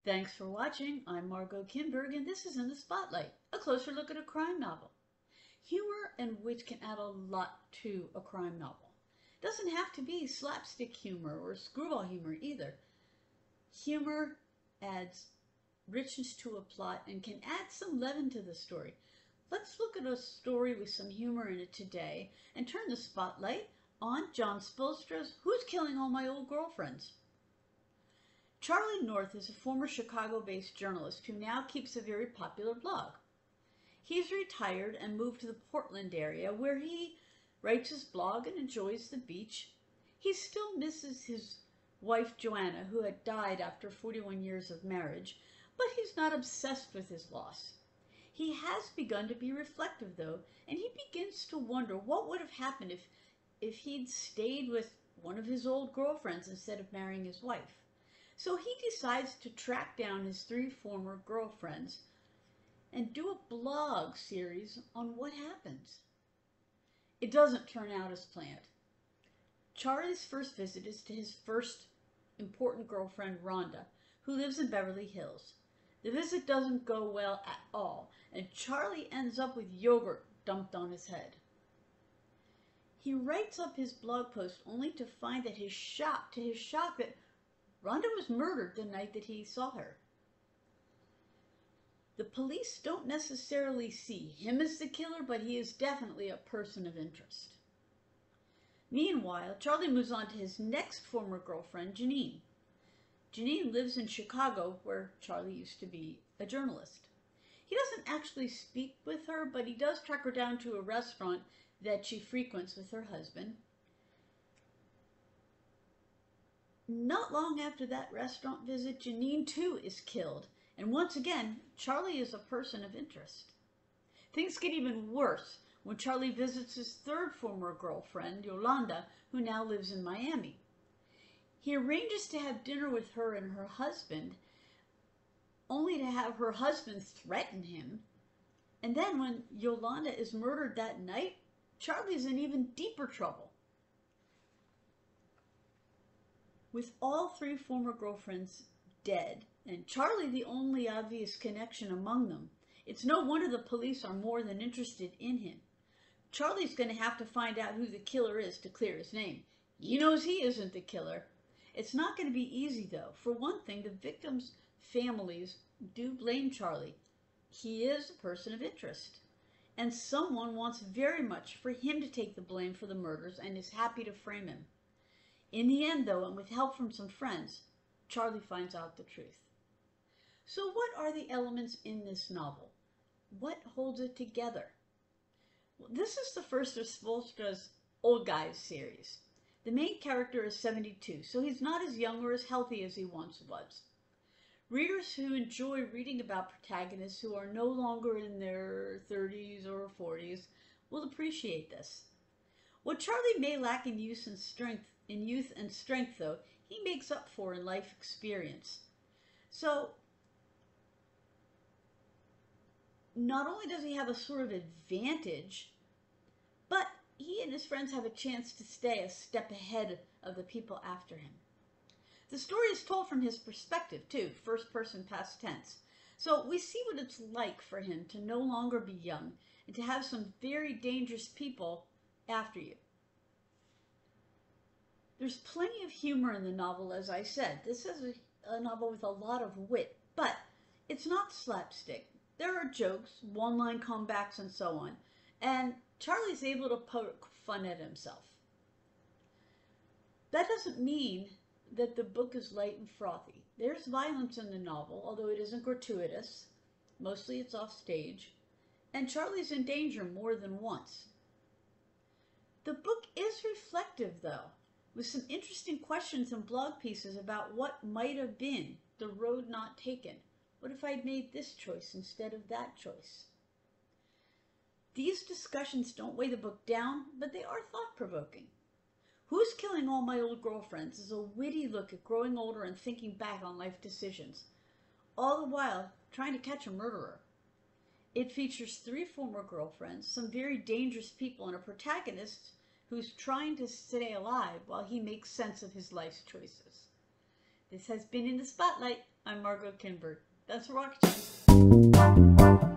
Thanks for watching. I'm Margot Kinberg, and this is In the Spotlight, a closer look at a crime novel. Humor and wit can add a lot to a crime novel. It doesn't have to be slapstick humor or screwball humor either. Humor adds richness to a plot and can add some leaven to the story. Let's look at a story with some humor in it today and turn the spotlight on John Spoelstra's Who's Killing All My Old Girlfriends? Charlie North is a former Chicago-based journalist who now keeps a very popular blog. He's retired and moved to the Portland area where he writes his blog and enjoys the beach. He still misses his wife Joanna, who had died after 41 years of marriage, but he's not obsessed with his loss. He has begun to be reflective though, and he begins to wonder what would have happened if he'd stayed with one of his old girlfriends instead of marrying his wife. So he decides to track down his 3 former girlfriends and do a blog series on what happens. It doesn't turn out as planned. Charlie's first visit is to his first important girlfriend, Rhonda, who lives in Beverly Hills. The visit doesn't go well at all, and Charlie ends up with yogurt dumped on his head. He writes up his blog post only to find that to his shock that Rhonda was murdered the night that he saw her. The police don't necessarily see him as the killer, but he is definitely a person of interest. Meanwhile, Charlie moves on to his next former girlfriend, Janine. Janine lives in Chicago, where Charlie used to be a journalist. He doesn't actually speak with her, but he does track her down to a restaurant that she frequents with her husband. Not long after that restaurant visit, Janine too is killed, and once again, Charlie is a person of interest. Things get even worse when Charlie visits his 3rd former girlfriend, Yolanda, who now lives in Miami. He arranges to have dinner with her and her husband, only to have her husband threaten him. And then when Yolanda is murdered that night, Charlie's in even deeper trouble. With all 3 former girlfriends dead, and Charlie the only obvious connection among them, it's no wonder the police are more than interested in him. Charlie's going to have to find out who the killer is to clear his name. He knows he isn't the killer. It's not going to be easy though. For one thing, the victims' families do blame Charlie. He is a person of interest, and someone wants very much for him to take the blame for the murders and is happy to frame him. In the end, though, and with help from some friends, Charlie finds out the truth. So what are the elements in this novel? What holds it together? Well, this is the first of Spoelstra's Old Guys series. The main character is 72, so he's not as young or as healthy as he once was. Readers who enjoy reading about protagonists who are no longer in their 30s or 40s will appreciate this. What Charlie may lack in youth and strength, though, he makes up for in life experience. So, not only does he have a sort of advantage, but he and his friends have a chance to stay a step ahead of the people after him. The story is told from his perspective, too, first person past tense. So we see what it's like for him to no longer be young and to have some very dangerous people after you. There's plenty of humor in the novel, as I said. This is a novel with a lot of wit, but it's not slapstick. There are jokes, one-line comebacks, and so on, and Charlie's able to poke fun at himself. That doesn't mean that the book is light and frothy. There's violence in the novel, although it isn't gratuitous. Mostly it's off stage, and Charlie's in danger more than once. The book is reflective, though, with some interesting questions and blog pieces about what might have been the road not taken. What if I'd made this choice instead of that choice? These discussions don't weigh the book down, but they are thought-provoking. Who's Killing All My Old Girlfriends is a witty look at growing older and thinking back on life decisions, all the while trying to catch a murderer. It features 3 former girlfriends, some very dangerous people, and a protagonist who's trying to stay alive while he makes sense of his life's choices. This has been In the Spotlight. I'm Margot Kinberg. Thanks for watching.